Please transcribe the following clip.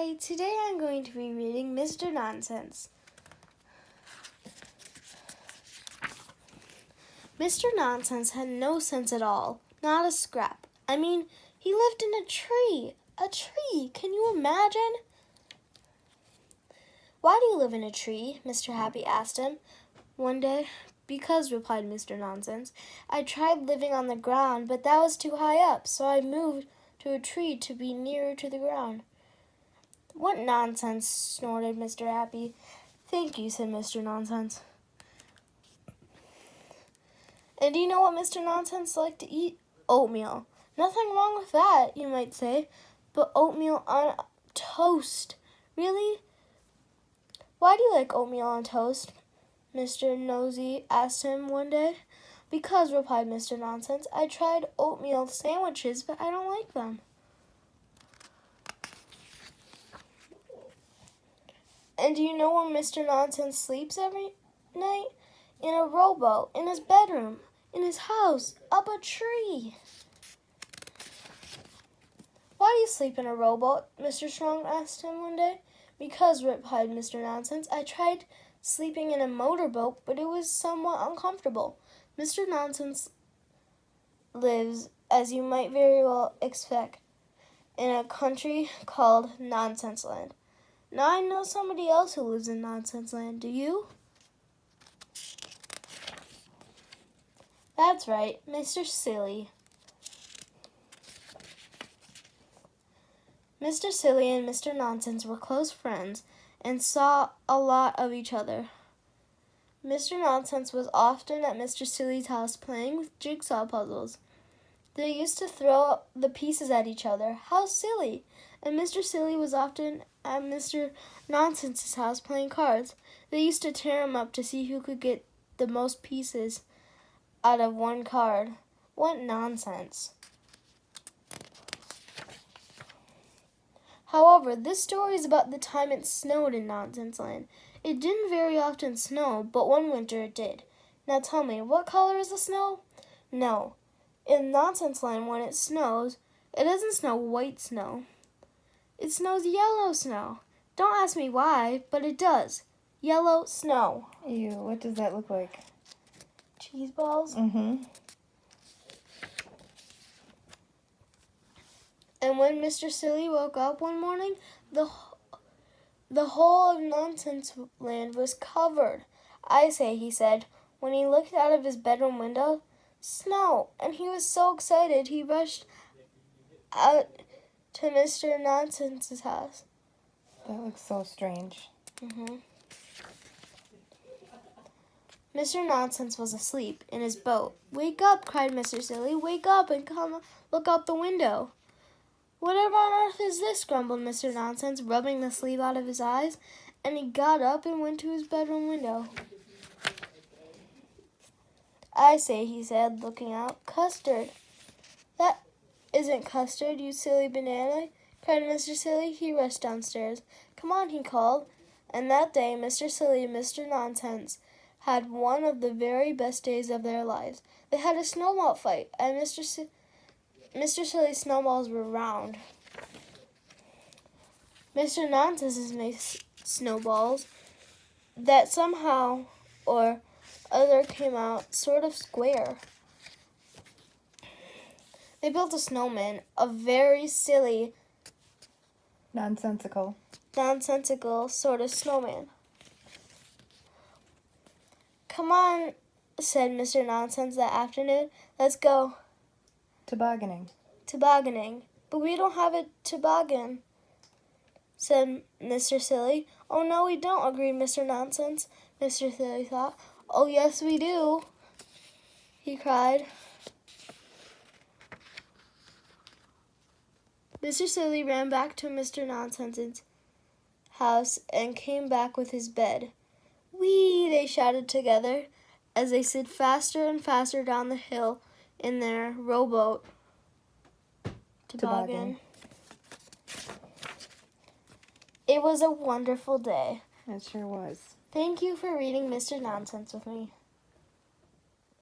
Hi, today I'm going to be reading Mr. Nonsense. Mr. Nonsense had no sense at all, not a scrap. I mean, he lived in a tree. A tree, can you imagine? Why do you live in a tree? Mr. Happy asked him one day. Because, replied Mr. Nonsense, I tried living on the ground, but that was too high up, so I moved to a tree to be nearer to the ground. What nonsense, snorted Mr. Happy. Thank you, said Mr. Nonsense. And do you know what Mr. Nonsense liked to eat? Oatmeal. Nothing wrong with that, you might say, but oatmeal on toast. Really? Why do you like oatmeal on toast? Mr. Nosey asked him one day. Because, replied Mr. Nonsense, I tried oatmeal sandwiches, but I don't like them. And do you know where Mr. Nonsense sleeps every night? In a rowboat, in his bedroom, in his house, up a tree. Why do you sleep in a rowboat? Mr. Strong asked him one day. Because, replied Mr. Nonsense, I tried sleeping in a motorboat, but it was somewhat uncomfortable. Mr. Nonsense lives, as you might very well expect, in a country called Nonsense Land. Now I know somebody else who lives in Nonsense Land. Do you? That's right, Mr. Silly. Mr. Silly and Mr. Nonsense were close friends and saw a lot of each other. Mr. Nonsense was often at Mr. Silly's house playing with jigsaw puzzles. They used to throw the pieces at each other. How silly! And Mr. Silly was often at Mr. Nonsense's house playing cards. They used to tear him up to see who could get the most pieces out of one card. What nonsense! However, this story is about the time it snowed in Nonsense Land. It didn't very often snow, but one winter it did. Now tell me, what color is the snow? No. In Nonsense Land, when it snows, it doesn't snow white snow. It snows yellow snow. Don't ask me why, but it does. Yellow snow. Ew, what does that look like? Cheese balls. Mm-hmm. And when Mr. Silly woke up one morning, the whole of Nonsense Land was covered. I say, he said, when he looked out of his bedroom window, snow, and he was so excited he rushed out to Mr. Nonsense's house. That looks so strange. Mr. Nonsense was asleep in his boat. Wake up, cried Mr. Silly. Wake up and come look out the window. Whatever on earth is this, grumbled Mr. Nonsense, rubbing the sleep out of his eyes, and he got up and went to his bedroom window. I say, he said, looking out, custard. That isn't custard, you silly banana, cried Mr. Silly. He rushed downstairs. Come on, he called. And that day, Mr. Silly and Mr. Nonsense had one of the very best days of their lives. They had a snowball fight, and Mr. Silly's snowballs were round. Mr. Nonsense's made snowballs that somehow or other came out sort of square. They built a snowman, a very silly, Nonsensical sort of snowman. Come on, said Mr. Nonsense that afternoon. Let's go. Tobogganing. But we don't have a toboggan, said Mr. Silly. Oh, no, we don't, agreed Mr. Nonsense. Mr. Silly thought. Oh, yes, we do, he cried. Mr. Silly ran back to Mr. Nonsense's house and came back with his bed. Whee! They shouted together as they slid faster and faster down the hill in their rowboat. Toboggan. It was a wonderful day. It sure was. Thank you for reading Mr. Nonsense with me.